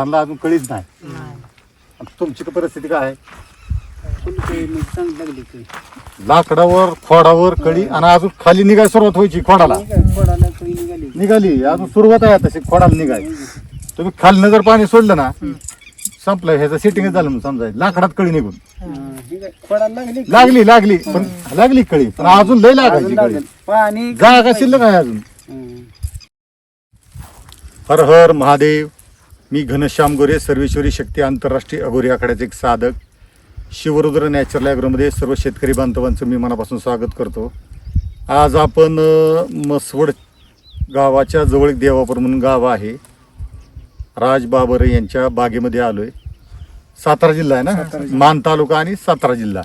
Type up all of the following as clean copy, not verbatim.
त्यांना अजून कळीच नाही. तुमची परिस्थिती काय आहे? चांगली लागली कळी. लाकडावर खोडावर कळी आणि अजून खाली निघायला सुरुवात व्हायची खोडाला खोडाला कळी निघाली. निघाली अजून सुरुवात आहे तशी खोडाला निघाय. तुम्ही खालनं जर पाणी सोडलं ना संपलं ह्याचं सेटिंगच झालं म्हणून समजायचं. लाकडात कळी निघून खोडाला लागली लागली लागली पण लागली कळी पण अजून लय लागायची कळी. पाणी जागा शिल्लक आहे अजून. हर हर महादेव. मी घनश्याम गोरे, सर्वेश्वरी शक्ती आंतरराष्ट्रीय अघोरी आखाड्याचे एक साधक. शिवरुद्र नॅचरल ॲग्रोमध्ये सर्व शेतकरी बांधवांचं मी मनापासून स्वागत करतो. आज आपण मसवड गावाच्या जवळ एक देवापूर म्हणून गाव आहे, राज बाबर यांच्या बागेमध्ये आलोय. सातारा जिल्हा आहे ना, मान तालुका आणि सातारा जिल्हा.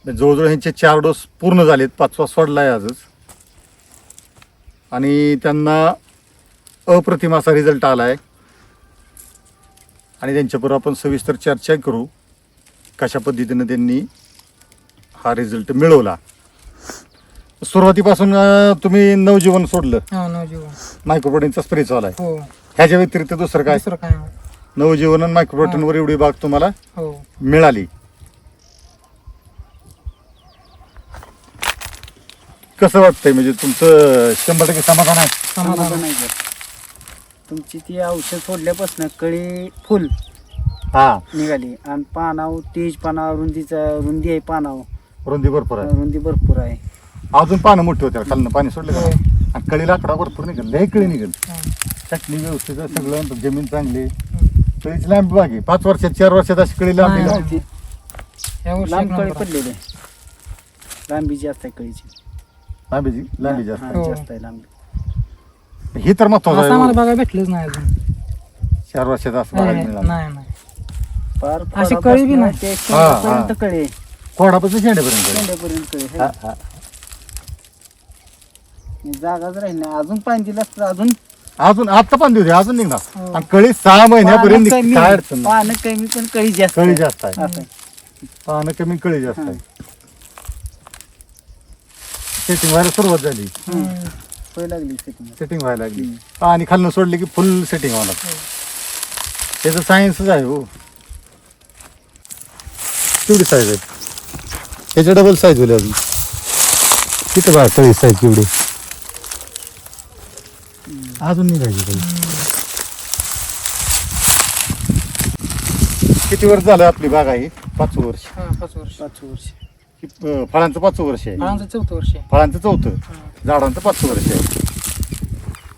जवळजवळ यांचे 4 डोस पूर्ण झालेत, 5वा सोडलाय आजच. आणि त्यांना अप्रतिम असा रिझल्ट आला आहे आणि त्यांच्याबरोबर आपण सविस्तर चर्चा करू कशा पद्धतीनं त्यांनी हा रिझल्ट मिळवला. सुरुवातीपासून तुम्ही नवजीवन सोडलं, मायक्रोप्रोटीनचा स्प्रे चालू आहे. ह्याच्या व्यतिरिक्त दुसरं काय? नवजीवन आणि मायक्रोप्रोटीनवर एवढी बाग तुम्हाला मिळाली. कसं वाटतंय? म्हणजे तुमचं 100% समाधान आहे? समाधान नाही का? तुमची ती औषध सोडल्यापासून कळी फुल हा निघाली आणि पानाव तेज पाना रुंदी आहे. पानाव रुंदी भरपूर आहे. रुंदी भरपूर आहे. अजून पानं मोठी होत्या खालनं पाणी सोडलं का आणि कळी लाकडा भरपूर निघेल, लय कळी निघेल. चटणी व्यवस्थित आहे, सगळं जमीन चांगली. कळीची लांबी बाग आहे. 5 वर्षात 4 वर्षात अशी कळी लांबी नव्हती. लांब कळी पडलेली आहे. लांबी जास्त आहे कळीची. लांबी जास्त आहे. जास्त आहे लांबी. ही तर महत्वाचं आहे. आम्हाला बघायला भेटलंच नाही अजून. 4 वर्षात असं बघायला मिळालं. नाही फार अशी कळी बी नाही. ते हा, हा. शेंड्यापर्यंत कळी आहे. खोडापासून शेंड्यापर्यंत कळी. शेंड्यापर्यंत कळी आहे. हा, हा. जागाच राहील नाही. अजून पाणी दिलं असतं अजून अजून आता पण देऊ दे, अजून निघणार. हो. आणि कळी 6 महिन्यापर्यंत पानं कमी, काय अडचण नाही. पानं कमी पण कळी जास्त कळी आहे. जास्त आहे. असं आहे. पानं कमी कळी जास्त आहे. सेटिंग व्हायला सुरुवात झाली. होय लागली setting. सेटिंग व्हायला लागली. आणि खालनं सोडली की फुल सेटिंग होणार. त्याचं सायन्सच आहे हो. केवढी साईज आहे? याच्या डबल साईज होईल अजून. किती बघा कळी साईज केवढी अजून निघायची कळी. किती वर्ष झालं आपली बाग आहे? 5 वर्ष. 5 वर्ष. 5 वर्ष. फळांचं 5 वर्ष आहे. फळांचं 4थं वर्ष आहे. फळांचं 4थं, झाडांचं 5 वर्ष आहे.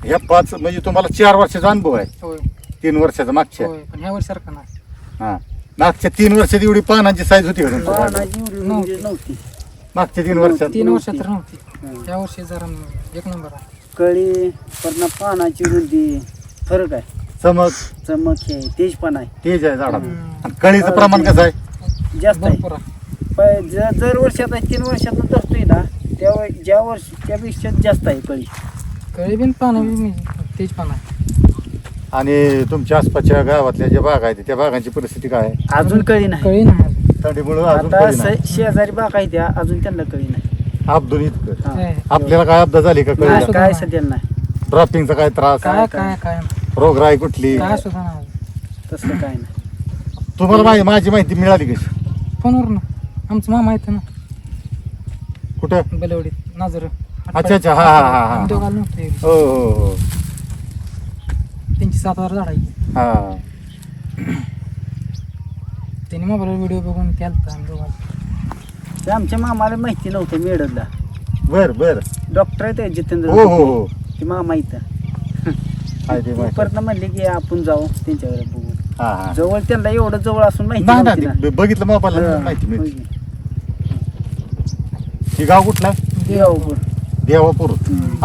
ह्या 5 म्हणजे तुम्हाला 4 वर्षाचा अनुभव आहे. होय 3 वर्षाचा मागच्या. होय पण ह्या वर्षी सारखं नाही. हा मागच्या 3 वर्षात एवढी पानांची साईज होती का तुमच्या बागेत? पानाची एवढी रुंदी नव्हती. मागच्या 3 वर्षात 3 वर्षात तर नव्हती. या वर्षी जरा एक नंबर आहे. कळी पण पानाची रुंदी फरक आहे. चमक आहे, तेजपणा आहे तेज आहे झाडात. आणि कळीचं प्रमाण कसं आहे? जास्त आहे. भरपूर आहे. जर वर्षात आहे 3 वर्षात धरतोय ना तेव्हा ज्या वर्षी त्यापेक्षा जास्त आहे कळी. कळी बिन पानं बी तेज पानं आहे. आणि तुमच्या आसपासच्या गावातल्या ज्या बागा आहेत त्या बागांची परिस्थिती काय आहे? अजून कळी नाही. कळी नाही अजून. थंडीमुळे अजून आता कळी नाही. शेजारी बाग आहे त्या अजून त्यांना कळी नाही. अपदून इतकं. हा. हे, आपल्याला काय अपदा झाली का नाही, कळीला? काय सध्या नाही. ड्रॉपिंगचा काय त्रास? काय काय काय रोगराई कुठली? काय सुद्धा नाही. तसलं काय नाही. तुम्हाला माझी माहिती मिळाली कशी? फोनवर ना आमचं मामा येतं ना कुठं? बेलवडीत नाजर. अच्छा अच्छा. हा हा हा हा. दोघाला नव्हतं. हो हो हो. त्यांची 7,000 झाड आहे. हा त्यांनी मोबाईलवर व्हिडिओ बघून केलता आम्ही दोघांना. ते आमच्या मामाला माहिती नव्हतं मेडलला. बर बर. डॉक्टर आहे ते जितेंद्र. हो हो हो. ते मामा इथं आहे ते माहिती. परत म्हणले की आपण जाऊ त्यांच्याकडे बघू. हा हा. जवळ त्यांना एवढं जवळ असून माहिती नाही नव्हती ना ना. ते बघितलं मोबाईलला हा, माहिती मिळते. होय. ही गाव कुठला? देवापूर. देवापूर.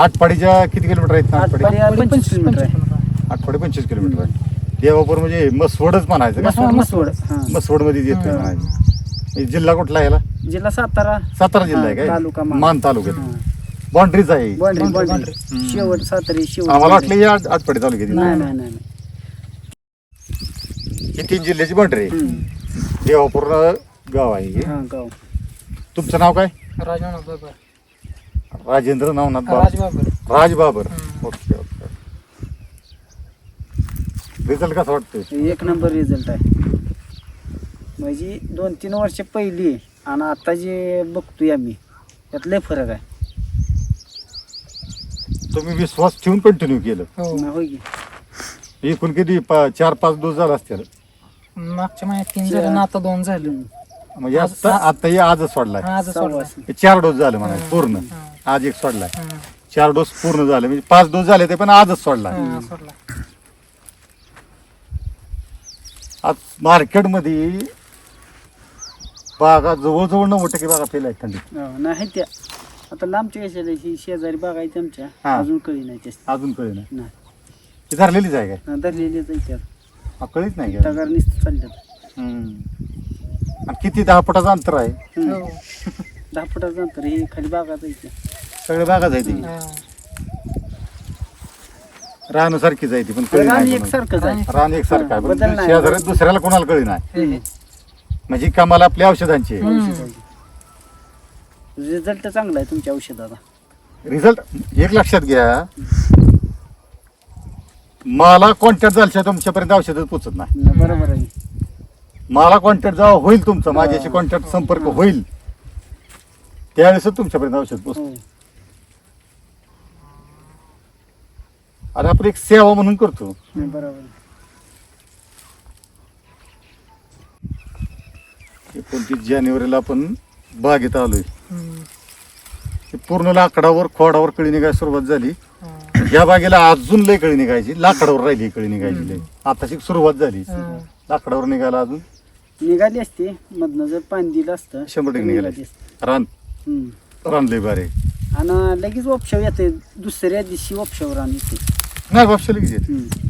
आटपाडीच्या किती किलोमीटर आहेत? आटपाडी आटपाडी 25 किलोमीटर आहे. आटपाडी 25 किलोमीटर आहे. देवापूर म्हणजे मसवडच म्हणायचं का? मसवड. हा. मसवड मध्ये येतोय म्हणायचं. जिल्हा कुठला याला? जिल्हा सातारा. सातारा जिल्हा आहे तालुका काय? मान. मान तालुक्यात. बाउंड्रीज आहे. बॉन्ड्री शेवट सातारी शेवट. आम्हाला वाटलं या आटपाडी तालुक्यात. नाही नाही नाही. ही 3 जिल्ह्याची बाउंड्री आहे. हम्म. देवापूर गाव आहे हे. हा गाव. तुमचं नाव काय? राजनाथ बाबर. राजेंद्र नवनाथ राज बाबर. राज बाबर. हम्म. Okay okay. रिझल्ट कसा वाटतोय? एक नंबर रिझल्ट आहे. म्हणजे 2-3 वर्ष पहिली आणि आता जे बघतोय आम्ही त्यात लय फरक आहे. तुम्ही विश्वास ठेवून कंटिन्यू केलं. हो होय की. एकूण किती 4-5 डोस झाला असतील मागच्या महिन्यात 3 झाले ना आता 2 झाले. म्हणजे आता हे आजच सोडलाय. आज सोडला. हे 4 डोस झाले म्हणायचे पूर्ण. हा. आज एक सोडलाय. हा. 4 डोस पूर्ण झाले म्हणजे 5 डोस झाले ते पण आजच सोडलाय. हा, सोडला. आज मार्केटमध्ये बागा जवळजवळ 90% बागा फेल आहेत थंडी. नाही त्या आता लांबच्या कशाला ही शेजारी बघायची आमच्या हा. अजून कळी नाही त्याची. अजून कळी नाही. नाही ती धरलेलीच आहे काय? धरलेलीच आहे त्यात. हा, कळीच नाही काय? तगार नुसतं चालल्यात. आणि किती 10 फुटाचं अंतर आहे. हो. 10 फुटाचं अंतर हे खाली बागात आहे त्या. सगळे बागाच आहे ती. हा. रान सारखीच आहे ती पण कळी रान नाही एक कोणाला. सारखंच आहे. रान एकसारखं आहे पण बदल नाही. शेजाऱ्यात दुसऱ्याला कोणाला कळी नाही. हे. म्हणजे कमाल आपल्या औषधांची आहे. हम्म. रिझल्ट चांगला आहे तुमच्या औषधाचा. रिझल्ट एक लक्षात घ्या, मला कॉन्टॅक्ट झाल्याशिवाय तुमच्यापर्यंत औषधच पोचत नाही. बरोबर आहे. मला कॉन्टॅक्ट जेव्हा होईल तुमचा माझ्याशी कॉन्टॅक्ट संपर्क होईल त्यावेळेसच तुमच्यापर्यंत औषध पोचत. हो. आणि आपण एक सेवा म्हणून करतो. बरोबर आहे. 29 जानेवारीला आपण बागेत आलोय. हम्म. ते पूर्ण लाकडावर खोडावर कळी निघायला सुरुवात झाली. हा. या बागेला अजून लय कळी निघायची, लाकडावर राहिली कळी निघायची लय. आताची सुरुवात झाली हा. लाकडावर निघायला अजून निघाली असते मधनं जर पाणी दिलं असतं 100% निघाली. असते. रान हम्म. रान लय बारे आणि लगेच वपशाव येते दुसऱ्या दिवशी वपशावर रान येते. नाही बापशा लगेच येते. हम्म.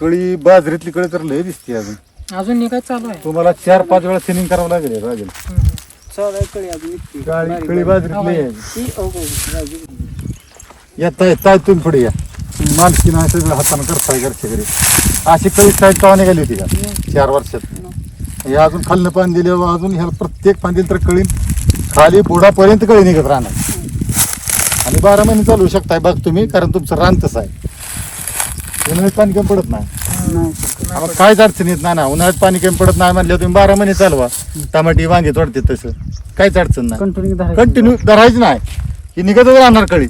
कळी बाजरीतली कळी तर लय दिसते अजून. अजून निघाय चालू आहे. तुम्हाला 4-5 वेळा थिनिंग करावं लागेल हे बागेला. हम्म. चौदा कळी अजून निघते. काळी बारीक कळी बारीक. बाजरीतली आहे. ती बाजू. येता तुम्ही पुढे या. मालकीनं असं सगळं हातानं करताय घरच्या घरी. अशी कळी साईड तवा निघाली होती का 4 वर्षात. हे अजून खालनं पाणी दिल्यावर अजून ह्याला प्रत्येक पाणी दिलं तर कळी खाली बुडापर्यंत कळी निघत राहणार. आणि 12 महिने चालवू शकताय बाग तुम्ही, कारण तुमचं रान तसं आहे. उन्हाळ्यात पाणी कमी पडत नाही. नाही. आम्हाला काहीच अडचण येत नाही ना. उन्हाळ्यात पाणी कमी पडत नाही म्हणल्यावर तुम्ही 12 महिने चालवा. टमाटी वांगे तोडते तसं काहीच अडचण नाही. कंटिन्यू कंटिन्यू धरायची नाही की निघतच राहणार कळी.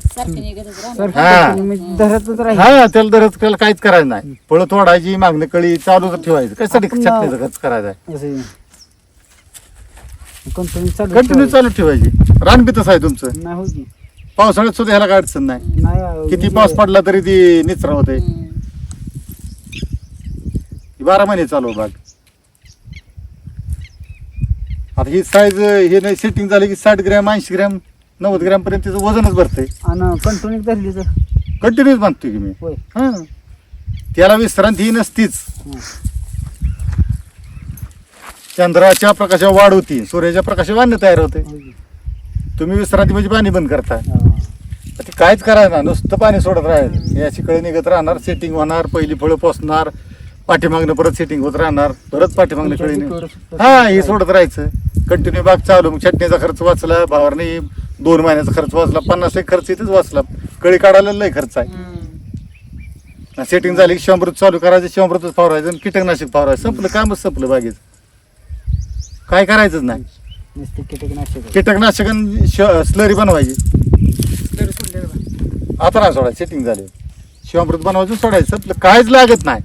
हा. धरतच राहील. हा त्याला धरत त्याला काहीच करायचं नाही. फळं तोडायची मागणी कळी चालूच ठेवायचं. कशासाठी चटणीचा खर्च करायचा आहे. कंटिन्यू चालू ठेवायची. रान बी तसं आहे तुमचं. नाही हो की. पावसाळ्यात सुद्धा ह्याला काय अडचण नाही. नाही किती पाऊस पडला तरी ती निचरा होते. 12 महिने चालू बाग. आता ही साईज हे नाही सेटिंग झाली की 60 ग्रॅम 80 ग्रॅम 90 ग्रॅम पर्यंत तिचं वजनच भरतंय. आणि कंटिन्यू धरली तर कंटिन्यूच बांधतोय की मी. होय. हा त्याला विश्रांती ही नसतीच. चंद्राच्या प्रकाशावर वाढ होती, सूर्याच्या प्रकाशावर अन्न तयार होते. तुम्ही विश्रांती म्हणजे पाणी बंद करताय. ते काहीच करायचं ना, नुसतं पाणी सोडत राहायचं. याची कळी निघत राहणार, सेटिंग होणार, पहिली फळं पोचणार, पाठीमागणं परत सेटिंग होत राहणार, परत पाठीमागणं कळी हा हे सोडत राहायचं. कंटिन्यू बाग चालू. मग चटणीचा खर्च वाचला, भावारणी 2 महिन्याचा खर्च वाचला, 50 एक खर्च इथेच वाचला. कळी काढायला लय खर्च आहे. हम्म. सेटिंग झाली की शंभरच चालू करायचं, शंभरच फवारायचं आणि कीटकनाशक फवारायचं. संपलं कामच संपलं बागेचं. काय करायचंच नाही. नुसते कीटकनाशक. कीटकनाशक स्लरी बनवायची. तरी सोडले बघा. आता नाही सोडायचं. सेटिंग झाली शिवामृत बनवायचं सोडायचं. आपलं काहीच लागत नाही.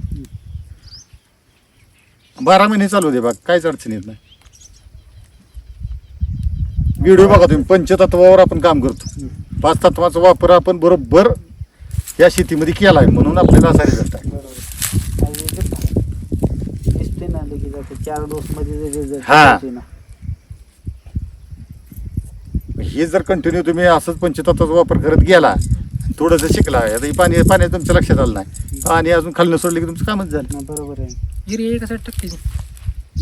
12 महिने चालू दे बाग, काहीच अडचण येत नाही. व्हिडिओ बघा तुम्ही. पंचतत्वावर आपण काम करतो. 5 तत्वाचा वापर आपण बरोबर या शेतीमध्ये केला आहे, म्हणून आपल्याला असा रिझल्ट आहे. दिसते ना लगेच आता 4 डोस मध्ये result हा. दिसते ना. हे जर कंटिन्यू तुम्ही असंच पंचतत्वाचा वापर करत गेला, थोडंसं शिकला. आता ही पाणी तुमच्या लक्षात आलं नाही. पाणी अजून खालनं सोडलं की तुमचं कामच झालं. हा, बरोबर आहे. युरिया एका साईड टाकते.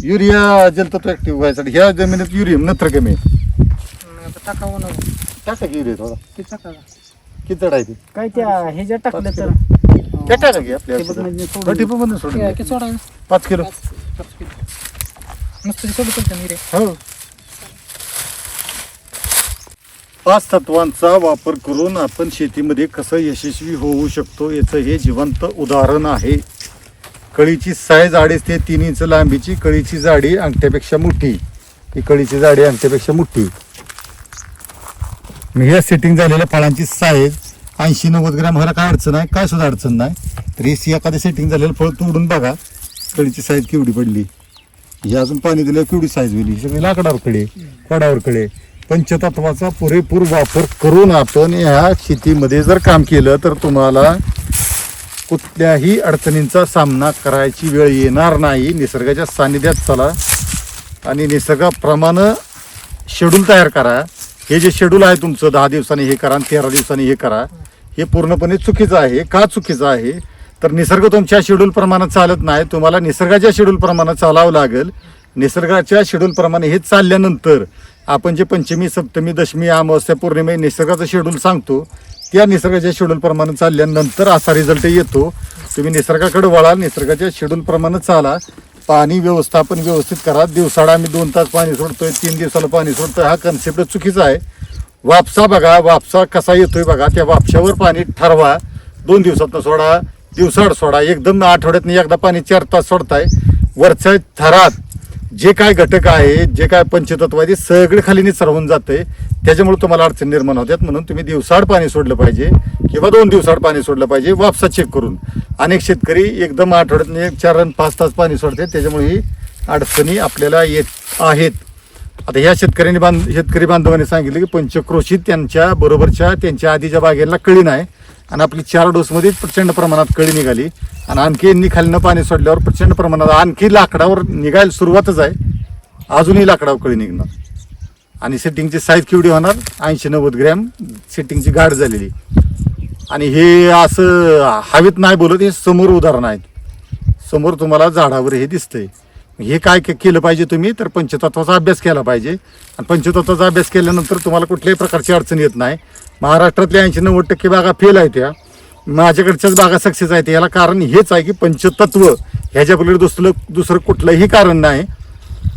युरिया जलतत्व ऍक्टिव्ह व्हायसाठी ह्या जमिनीत युरिया नत्र कमी आहे. आता टाकावं ना. टाका की युरिया थोडा. किती टाकावं? किती जड आहे ते? काय त्या ह्याच्यात टाकलं 5 तर ते टाका की आपल्या ठिबकमध्ये सोडून. ठिबकमध्ये सोडून किती सोडायचं? 5 किलो खर्च केला नुसतं सोबत होतं नाही रे. हो 5 तत्वांचा वापर करून आपण शेतीमध्ये कसं यशस्वी होऊ शकतो याचं हे जिवंत उदाहरण आहे. कळीची साईज 2.5 ते 3 इंच लांबीची, कळीची जाडी अंगठ्यापेक्षा मोठी. ही कळीची जाडी अंगठ्यापेक्षा मोठी. हे सेटिंग झालेल्या फळांची साईज 80-90 ग्रॅम व्हायला काय अडचण आहे, काय सुद्धा अडचण नाही. तर हे एखादं सेटिंग झालेलं फळ तोडून बघा कळीची साईज केवढी पडली. हे अजून पाणी दिल्यावर केवढी साईज होईल. सगळे लाकडावर कळे, खोडावर कळे. पंचतत्वाचा पुरेपूर वापर करून आपण ह्या शेतीमध्ये जर काम केलं तर तुम्हाला कुठल्याही अडचणींचा सामना करायची वेळ येणार नाही. निसर्गाच्या सानिध्यात चला आणि निसर्गाप्रमाणे शेड्यूल तयार करा. हे जे शेड्यूल आहे तुमचं 10 दिवसांनी हे करा, 13 दिवसांनी हे करा, हे पूर्णपणे चुकीचं आहे. का चुकीचं आहे तर निसर्ग तुमच्या शेड्यूल प्रमाणे चालत नाही. तुम्हाला निसर्गाच्या शेड्यूल प्रमाणे चालावं लागेल. निसर्गाच्या शेड्यूल प्रमाणे हे चालल्यानंतर आपण जे पंचमी, सप्तमी, दशमी, अमावस्या, पौर्णिमा निसर्गाचं शेड्यूल सांगतो त्या निसर्गाच्या शेड्यूल प्रमाणे चालल्यानंतर असा रिझल्ट येतो. तुम्ही निसर्गाकडे वळाल, निसर्गाच्या शेड्यूल प्रमाणे चाला. पाणी व्यवस्थापन व्यवस्थित करा. दिवसाडा आम्ही 2 तास पाणी सोडतोय, 3 दिवसाला पाणी सोडतोय, हा कन्सेप्ट चुकीचा आहे. वापसा बघा, वापसा कसा येतोय बघा, त्या वापशावर पाणी ठरवा. 2 दिवसातनं सोडा, दिवसाड सोडा, एकदम आठवड्यातनं एकदा पाणी 4 तास सोडताय. वरच्या थरात जे काय घटक आहे, जे काय पंचतत्व आहे ते सगळे खाली निसरवून जाते. त्याच्यामुळे तुम्हाला अडचण निर्माण होतात. म्हणून तुम्ही दिवसाड पाणी सोडलं पाहिजे किंवा 2 दिवसाड पाणी सोडलं पाहिजे वापसा चेक करून. अनेक शेतकरी एकदम आठवड्यातनं 4 आणि 5 तास पाणी सोडतात. त्याच्यामुळे ही अडचणी आपल्याला येत आहेत. आता ह्या शेतकरी बांधवांनी सांगितलं की पंचक्रोशीत त्यांच्या बरोबरच्या त्यांच्या आधीच्या बागेला कळी नाही आणि आपली 4 डोसमध्ये प्रचंड प्रमाणात कळी निघाली आणि आणखी यांनी खालनं पाणी सोडल्यावर प्रचंड प्रमाणात आणखी लाकडावर निघायला सुरुवातच आहे. अजूनही लाकडावर कळी निघणार आणि सेटिंगची साईज केवढी होणार 80-90 ग्रॅम सेटिंगची गाठ झालेली. आणि हे असं हवेत नाही बोलत, हे समोर उदाहरण आहेत. समोर तुम्हाला झाडावर हे दिसतंय. हे काय केलं पाहिजे तुम्ही तर पंचतत्वाचा अभ्यास केला पाहिजे आणि पंचतत्वाचा अभ्यास केल्यानंतर तुम्हाला कुठल्याही प्रकारची अडचण येत नाही. महाराष्ट्रातल्या 80-90% बागा फेल आहेत त्या, माझ्याकडच्याच बागा सक्सेस आहेत. याला कारण हेच आहे की पंचतत्व ह्याच्या पलीकडे दुसरं कुठलंही कारण नाही.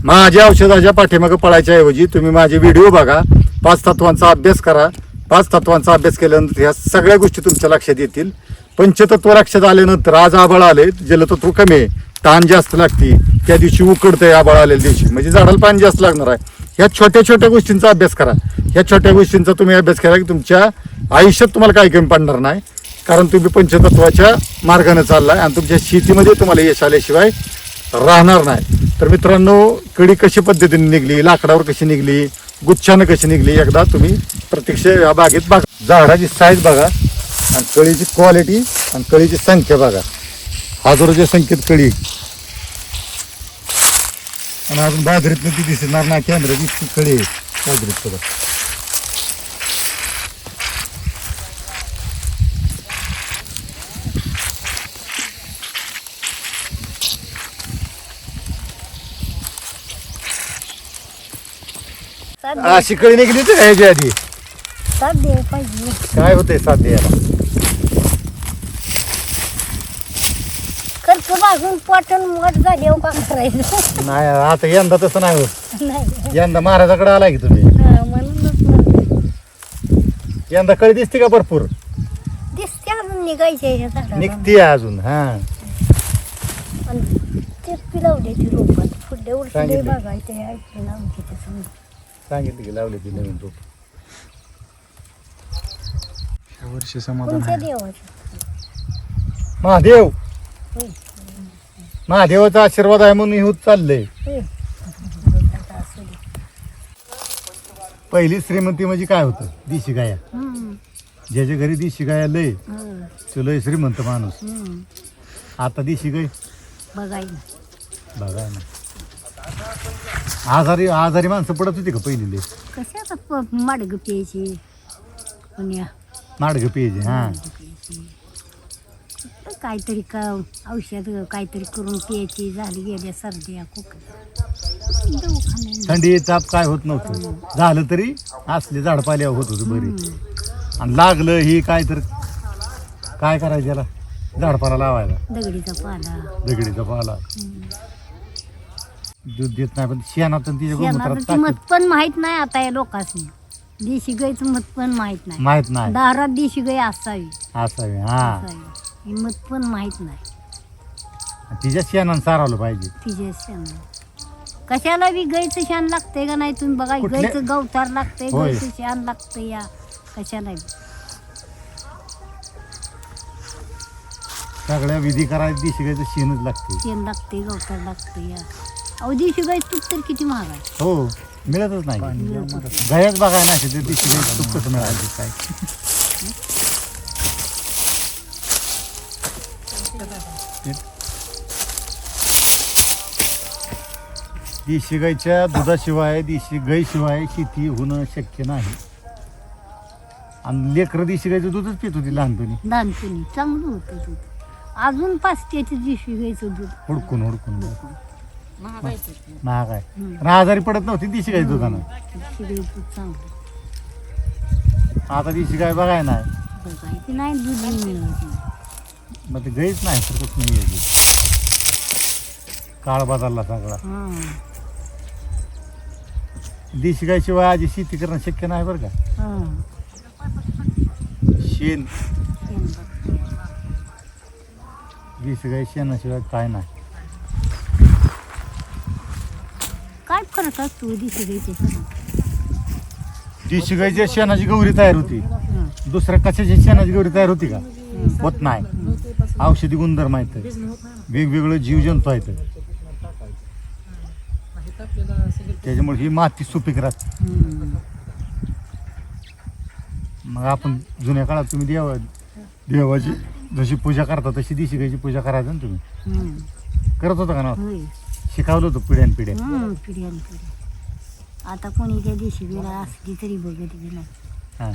माझ्या औषधाच्या पाठीमागं पळायच्या ऐवजी तुम्ही माझे व्हिडिओ बघा, 5 तत्वांचा अभ्यास करा. 5 तत्वांचा अभ्यास केल्यानंतर ह्या सगळ्या गोष्टी तुमच्या लक्षात येतील. पंचतत्व लक्षात आल्यानंतर आज आबाळ आले, जलतत्व कमी आहे, ताण जास्त लागते, त्या दिवशी उकडतंय आबाळ आलेल्या दिवशी, म्हणजे झाडाला पाणी जास्त लागणार आहे. ह्या छोट्या छोट्या गोष्टींचा अभ्यास करा. ह्या छोट्या गोष्टींचा तुम्ही अभ्यास केला की तुमच्या आयुष्यात तुम्हाला काही कमी पडणार नाही. कारण तुम्ही पंचतत्वाच्या मार्गाने चाललाय आणि तुमच्या शेतीमध्ये तुम्हाला यश आल्याशिवाय राहणार नाही. तर मित्रांनो, कळी कशी पद्धतीने निघली, लाकडावर कशी निघली, गुच्छानं कशी निघली, एकदा तुम्ही प्रत्यक्ष या बागेत बघा. झाडाची साईज बघा आणि कळीची क्वालिटी आणि कळीची संख्या बघा. हजारोच्या संख्येत कळी आणि अजून बाजरीतनं ती दिसणार नाही. कॅमेऱ्याची इतकी कळी आहे बाजरीत सुद्धा. अशी कळी निघली तर ह्याच्या आधी साथ द्यायला पाहिजे. काय होतंय साध्य याला. खर्च भागून पाठवून मोठ झाल्यावर काम करायचं नाही आता यंदा तसं नाही होत. नाही. यंदा महाराजाकडे आलाय की तुम्ही. हा, म्हणूनच म्हणते. यंदा कळी दिसते का भरपूर दिसते अजून निघायचे ह्या झाडाला. निघते अजून. हा आणि तेच पिलावले ती रोपात पुढल्या वर्षी लय सांगितलं. बघायचे ऐकले लावते ते समजा. सांगितलं की लावले ती नवीन रोप. ह्या वर्षी समाधान कोणत्या आहे. देवाचं महादेव होय. महादेवाचा आशीर्वाद आहे म्हणून हे होत चाललंय. होय. आता असू दे. पहिली श्रीमंती म्हणजे काय होतं, देशी गाया. हम्म, ज्याच्या घरी देशी गाया लय हम्म, तो लय श्रीमंत माणूस. हम्म. आता देशी गाय बघायला बघा ना. आजारी माणसं पडत होती का पहिली लय. कशाचा माडग प्यायची पुण्या माडगं प्यायचे. हा काहीतरी का औषध काहीतरी करून प्यायची झाली गेल्या सर्दी दवाखान्यात. थंडी ताप काय होत नव्हतं. झालं तरी असले झाडपाल्या होत होतं बरी. आणि लागलं ही काय तर काय करायचं याला, झाडपाला लावायला दगडीचा पाला. दगडीचा पाला. दूध देत नाही पण शेणातून तिच्या शेणाचं गोमूत्रात किंमत टाकत पण माहित नाही आता या लोकांनी. देशी गाईचं मत पण माहित नाही. माहित नाही दारात देशी गाई असावी असावे हा असावी ही मत पण माहित नाही तिच्या शेणानं सारवलं पाहिजे. तिच्या शेण कशाला बी गाईचं शेण लागतंय का नाही तुम्ही बघा. कुठल्या- गाईचं गवतार लागतंय, होय. गाईचं शेण लागतंय या कशाला बी. सगळ्या विधी करायला देशी गायचं शेणच लागते. शेण लागते, गवतार लागते या. अहो देशी गाई तूप तर किती महाग आहे. हो मिळतच नाही गायच बघायला नाही तर देशी गायचं तूप कसं मिळायचं काय. देशी गाईच्या दुधाशिवाय देशी गाईशिवाय शेती होणं शक्य नाही. आणि लेकरं देशी गाईचं दूधच पित होती लहानपणी लहानपणी चांगलं होतं दूध. अजून पाचत्याची देशी गाईचं दूध हुडकून हुडकून महाग आहे. हम्म. पण आजारी पडत नव्हती देशी गाई दुधानं. देशी गाईचं चांगलं आता देशी गाय बघाय नाही बघायची नाही दूध मिळत नाही. मग ते गाईच नाही तर कुठं नाही यायची. काळ बदलला सगळा. हां देशी गायशिवाय आजी शेती करणं शक्य नाही बरं का. हां शेण शेण लागतंय. देशी गाय शेणाशिवाय काय नाही. काय फरक असतो देशी गाईचे फरक. देशी गायच्या शेणाची गौरी तयार होती. हां दुसऱ्या कशाची शेणाची गौरी तयार होती का. होत नाही. औषधी गुणधर्म आहेत, वेगवेगळं जीवजंतू आहेत, त्याच्यामुळे ही माती सुपीक राहते. मग आपण जुन्या काळात तुम्ही देवाची जशी पूजा करता तशी देशी गायची पूजा करायचं ना तुम्ही. करत होता का ना. होय. शिकवलं होतं पिढ्यान पिढ्या. पिढ्यान पिढ्या. आता कोणी त्या देशी गाईला असली तरी बघत बी नाही. हां